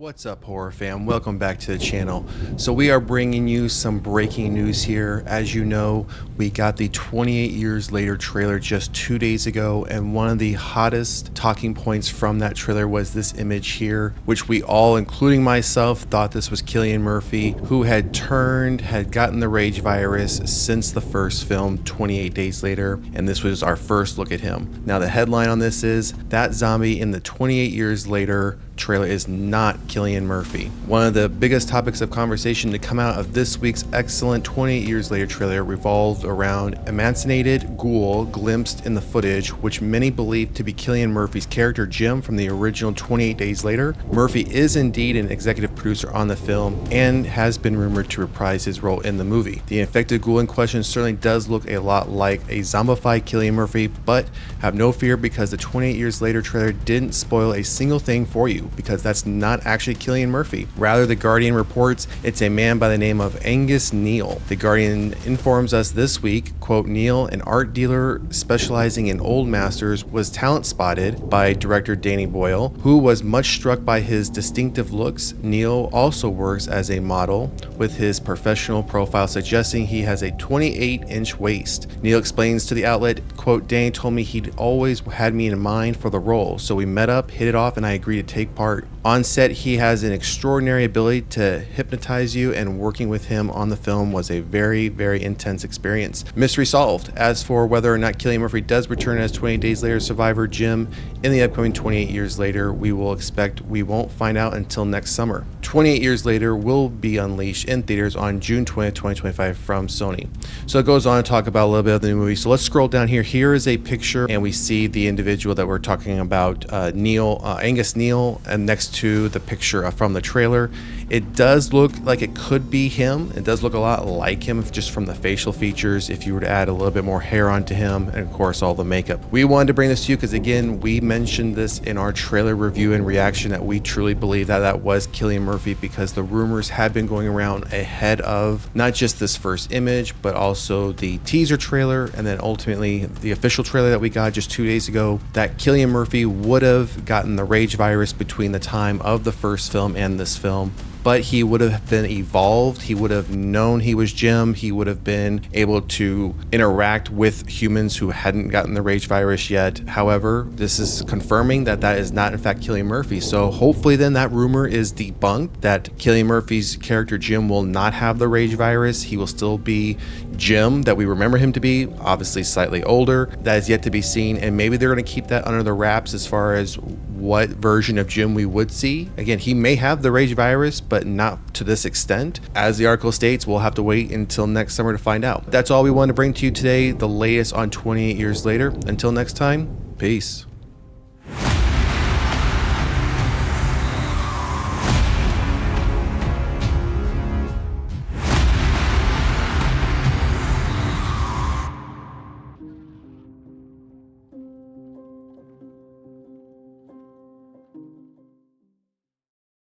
What's up, horror fam? Welcome back to the channel. So we are bringing you some breaking news here. As you know, we got the 28 years later trailer just 2 days ago, and one of the hottest talking points from that trailer was this image here, which we all, including myself, thought this was Cillian Murphy, who had gotten the rage virus since the first film 28 days later, and this was our first look at him. Now the headline on this is, that zombie in the 28 years later trailer is not Cillian Murphy. One of the biggest topics of conversation to come out of this week's excellent 28 years later trailer revolved around emancipated ghoul glimpsed in the footage, which many believe to be Cillian Murphy's character Jim from the original 28 Days Later. Murphy is indeed an executive producer on the film and has been rumored to reprise his role in the movie. The infected ghoul in question certainly does look a lot like a zombified Cillian Murphy, but have no fear because the 28 years later trailer didn't spoil a single thing for you, because that's not actually Cillian Murphy. Rather, The Guardian reports it's a man by the name of Angus Neal. The Guardian informs us this week, quote, Neal, an art dealer specializing in old masters, was talent spotted by director Danny Boyle, who was much struck by his distinctive looks. Neal also works as a model, with his professional profile suggesting he has a 28-inch waist. Neal explains to the outlet, quote, Danny told me he'd always had me in mind for the role, so we met up, hit it off, and I agreed to take part. On set, he has an extraordinary ability to hypnotize you, and working with him on the film was a very, very intense experience. Mystery solved. As for whether or not Cillian Murphy does return as 28 Days Later survivor Jim in the upcoming 28 Years Later, we won't find out until next summer. 28 Years Later will be unleashed in theaters on June 20th, 2025 from Sony. So it goes on to talk about a little bit of the new movie. So let's scroll down here. Here is a picture, and we see the individual that we're talking about, Angus Neal, and next to the picture from the trailer. It does look like it could be him. It does look a lot like him just from the facial features if you were to add a little bit more hair onto him, and of course all the makeup. We wanted to bring this to you because, again, we mentioned this in our trailer review and reaction that we truly believe that that was Cillian Murphy, because the rumors had been going around ahead of not just this first image but also the teaser trailer, and then ultimately the official trailer that we got just 2 days ago, that Cillian Murphy would have gotten the rage virus between the time of the first film and this film. But he would have been evolved. He would have known he was Jim. He would have been able to interact with humans who hadn't gotten the rage virus yet. However, this is confirming that that is not in fact Cillian Murphy. So hopefully then that rumor is debunked, that Cillian Murphy's character Jim will not have the rage virus. He will still be Jim that we remember him to be, obviously slightly older. That is yet to be seen, and maybe they're going to keep that under the wraps as far as what version of Jim we would see. Again, he may have the rage virus, but not to this extent. As the article states, we'll have to wait until next summer to find out. That's all we wanted to bring to you today, the latest on 28 Years Later. Until next time, peace.